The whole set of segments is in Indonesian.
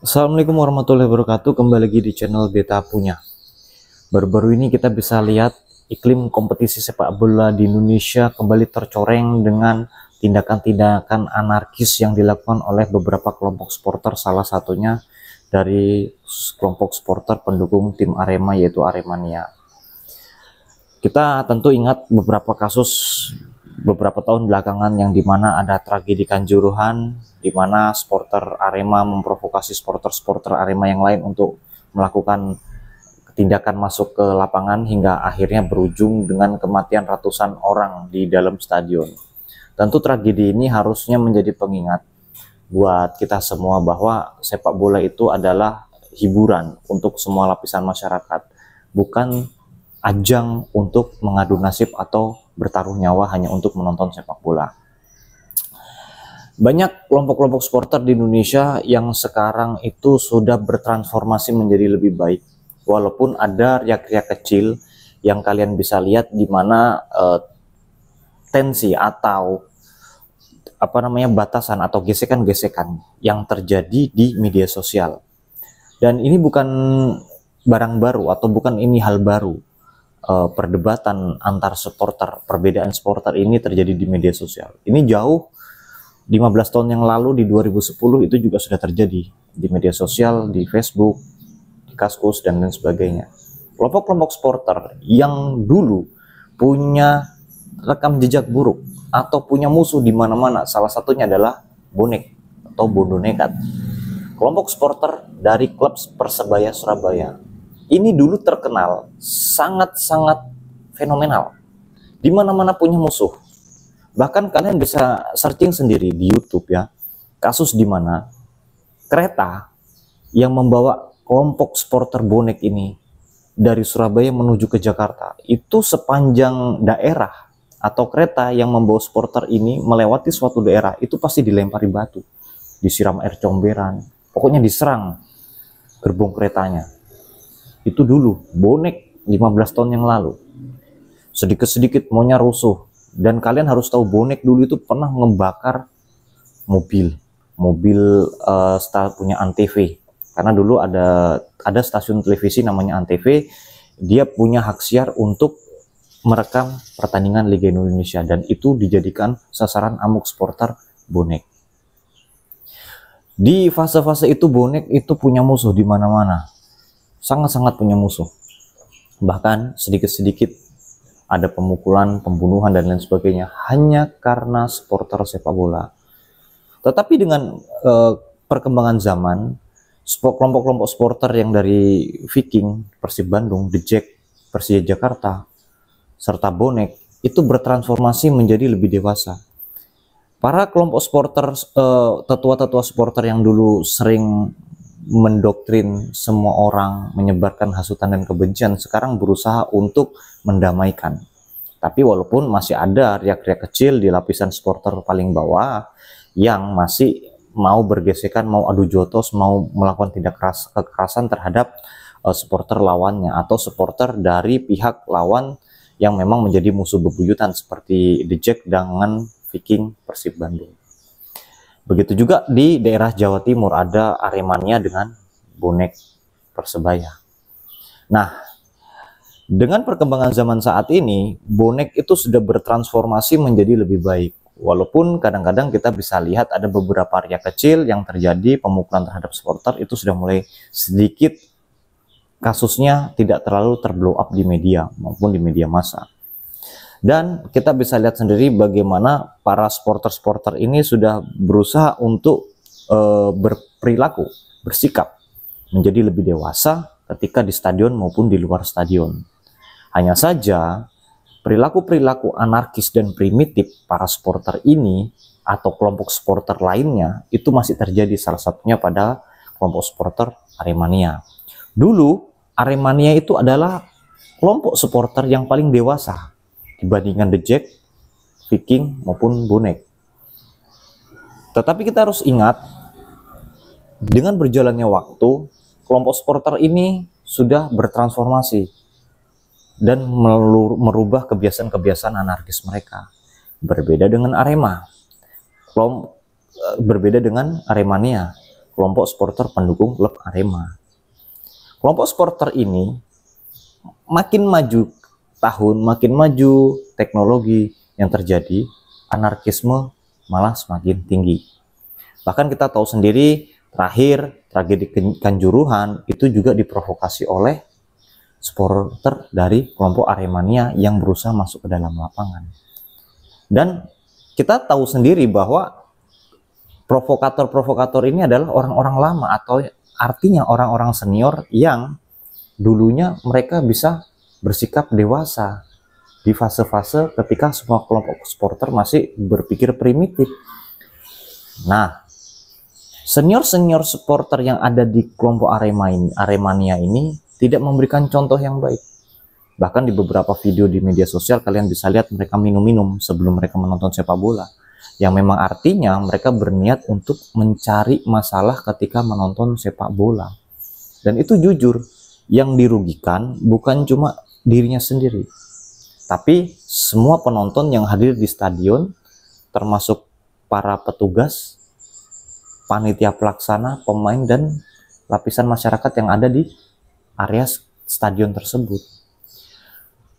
Assalamualaikum warahmatullahi wabarakatuh. Kembali lagi di channel Beta Punya. Baru-baru ini kita bisa lihat iklim kompetisi sepak bola di Indonesia kembali tercoreng dengan tindakan-tindakan anarkis yang dilakukan oleh beberapa kelompok supporter, salah satunya dari kelompok supporter pendukung tim Arema, yaitu Aremania. Kita tentu ingat beberapa kasus beberapa tahun belakangan yang dimana ada tragedi Kanjuruhan, di mana supporter Arema memprovokasi supporter Arema yang lain untuk melakukan tindakan masuk ke lapangan hingga akhirnya berujung dengan kematian ratusan orang di dalam stadion. Tentu tragedi ini harusnya menjadi pengingat buat kita semua bahwa sepak bola itu adalah hiburan untuk semua lapisan masyarakat, bukan ajang untuk mengadu nasib atau bertaruh nyawa hanya untuk menonton sepak bola. Banyak kelompok-kelompok supporter di Indonesia yang sekarang itu sudah bertransformasi menjadi lebih baik. Walaupun ada riak-riak kecil yang kalian bisa lihat di mana tensi atau batasan atau gesekan-gesekan yang terjadi di media sosial. Dan ini bukan barang baru atau bukan ini hal baru. Perdebatan antar supporter, perbedaan supporter ini terjadi di media sosial. Ini jauh 15 tahun yang lalu di 2010 itu juga sudah terjadi di media sosial, di Facebook, di Kaskus dan lain sebagainya. Kelompok-kelompok supporter yang dulu punya rekam jejak buruk atau punya musuh di mana-mana, salah satunya adalah bonek atau bondo nekat. Kelompok supporter dari klub Persebaya Surabaya ini dulu terkenal sangat-sangat fenomenal, di mana-mana punya musuh. Bahkan kalian bisa searching sendiri di YouTube ya, kasus di mana kereta yang membawa kelompok supporter bonek ini dari Surabaya menuju ke Jakarta, itu sepanjang daerah atau kereta yang membawa supporter ini melewati suatu daerah, itu pasti dilempari batu, disiram air comberan, pokoknya diserang gerbong keretanya. Itu dulu bonek 15 tahun yang lalu. Sedikit-sedikit maunya rusuh. Dan kalian harus tahu bonek dulu itu pernah ngebakar mobil punya Antv. Karena dulu ada stasiun televisi namanya Antv, dia punya hak siar untuk merekam pertandingan Liga Indonesia, dan itu dijadikan sasaran amuk supporter bonek. Di fase-fase itu bonek itu punya musuh di mana-mana. Sangat-sangat punya musuh. Bahkan sedikit-sedikit ada pemukulan, pembunuhan dan lain sebagainya hanya karena supporter sepak bola. Tetapi dengan perkembangan zaman, kelompok-kelompok supporter yang dari Viking, Persib Bandung, The Jack, Persija Jakarta, serta bonek itu bertransformasi menjadi lebih dewasa. Para kelompok supporter, tetua-tetua supporter yang dulu sering mendoktrin semua orang, menyebarkan hasutan dan kebencian, sekarang berusaha untuk mendamaikan. Tapi walaupun masih ada riak-riak kecil di lapisan supporter paling bawah yang masih mau bergesekan, mau adu jotos, mau melakukan tindak kekerasan terhadap supporter lawannya atau supporter dari pihak lawan yang memang menjadi musuh bebuyutan seperti The Jack dengan Viking Persib Bandung. Begitu juga di daerah Jawa Timur ada Aremania dengan bonek Persebaya. Nah, dengan perkembangan zaman saat ini, bonek itu sudah bertransformasi menjadi lebih baik. Walaupun kadang-kadang kita bisa lihat ada beberapa riak kecil yang terjadi, pemukulan terhadap supporter itu sudah mulai sedikit kasusnya tidak terlalu terblow up di media maupun di media massa. Dan kita bisa lihat sendiri bagaimana para supporter ini sudah berusaha untuk berperilaku, bersikap menjadi lebih dewasa ketika di stadion maupun di luar stadion. Hanya saja perilaku-perilaku anarkis dan primitif para supporter ini atau kelompok supporter lainnya itu masih terjadi, salah satunya pada kelompok supporter Aremania. Dulu Aremania itu adalah kelompok supporter yang paling dewasa dibandingkan The Jack, Viking maupun bonek. Tetapi kita harus ingat, dengan berjalannya waktu, kelompok supporter ini sudah bertransformasi dan merubah kebiasaan-kebiasaan anarkis mereka. Berbeda dengan Arema, berbeda dengan Aremania. kelompok supporter pendukung klub Arema. Kelompok supporter ini makin maju tahun, makin maju teknologi yang terjadi, anarkisme malah semakin tinggi. Bahkan kita tahu sendiri, terakhir tragedi Kanjuruhan itu juga diprovokasi oleh supporter dari kelompok Aremania yang berusaha masuk ke dalam lapangan. Dan kita tahu sendiri bahwa provokator-provokator ini adalah orang-orang lama, atau artinya orang-orang senior yang dulunya mereka bisa bersikap dewasa di fase-fase ketika semua kelompok supporter masih berpikir primitif. Nah, senior-senior supporter yang ada di kelompok Aremania ini tidak memberikan contoh yang baik. Bahkan di beberapa video di media sosial kalian bisa lihat mereka minum-minum sebelum mereka menonton sepak bola, yang memang artinya mereka berniat untuk mencari masalah ketika menonton sepak bola. Dan itu jujur, yang dirugikan bukan cuma dirinya sendiri, tapi semua penonton yang hadir di stadion, termasuk para petugas, panitia pelaksana, pemain, dan lapisan masyarakat yang ada di area stadion tersebut.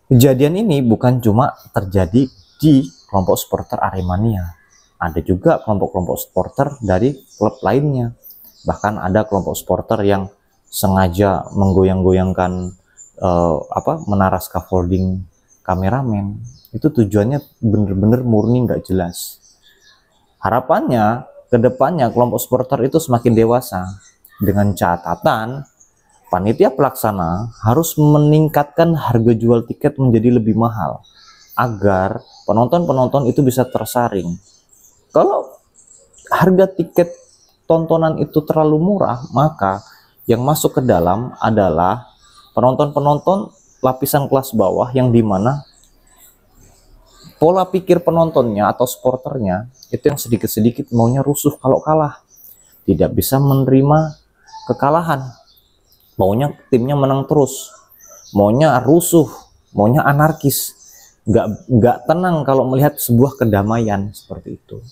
Kejadian ini bukan cuma terjadi di kelompok supporter Aremania, ada juga kelompok-kelompok supporter dari klub lainnya. Bahkan ada kelompok supporter yang sengaja menggoyang-goyangkan menara scaffolding kameramen. Itu tujuannya bener-bener murni nggak jelas. Harapannya kedepannya kelompok supporter itu semakin dewasa, dengan catatan panitia pelaksana harus meningkatkan harga jual tiket menjadi lebih mahal agar penonton-penonton itu bisa tersaring. Kalau harga tiket tontonan itu terlalu murah, maka yang masuk ke dalam adalah penonton-penonton lapisan kelas bawah, yang dimana pola pikir penontonnya atau supporternya itu yang sedikit-sedikit maunya rusuh kalau kalah, tidak bisa menerima kekalahan, maunya timnya menang terus, maunya rusuh, maunya anarkis, nggak tenang kalau melihat sebuah kedamaian seperti itu.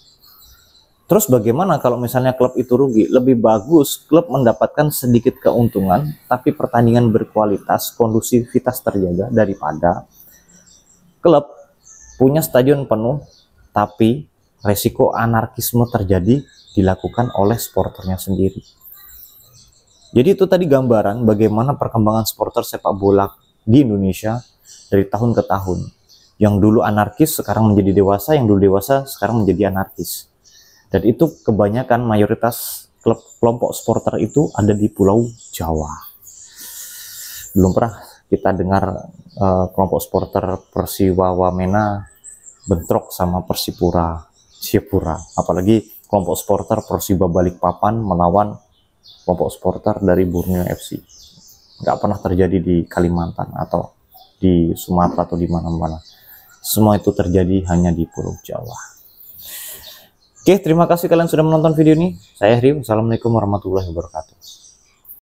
Terus bagaimana kalau misalnya klub itu rugi? Lebih bagus klub mendapatkan sedikit keuntungan tapi pertandingan berkualitas, kondusivitas terjaga, daripada klub punya stadion penuh tapi resiko anarkisme terjadi dilakukan oleh supporternya sendiri. Jadi itu tadi gambaran bagaimana perkembangan supporter sepak bola di Indonesia dari tahun ke tahun. Yang dulu anarkis sekarang menjadi dewasa, yang dulu dewasa sekarang menjadi anarkis. Dan itu kebanyakan mayoritas kelompok supporter itu ada di Pulau Jawa. Belum pernah kita dengar kelompok supporter Persiwa Wamena bentrok sama Persipura, apalagi kelompok supporter Persiba Balikpapan melawan kelompok supporter dari Borneo FC. Nggak pernah terjadi di Kalimantan atau di Sumatera atau di mana-mana. Semua itu terjadi hanya di Pulau Jawa. Oke, terima kasih kalian sudah menonton video ini. Saya Heri. Wassalamualaikum warahmatullahi wabarakatuh.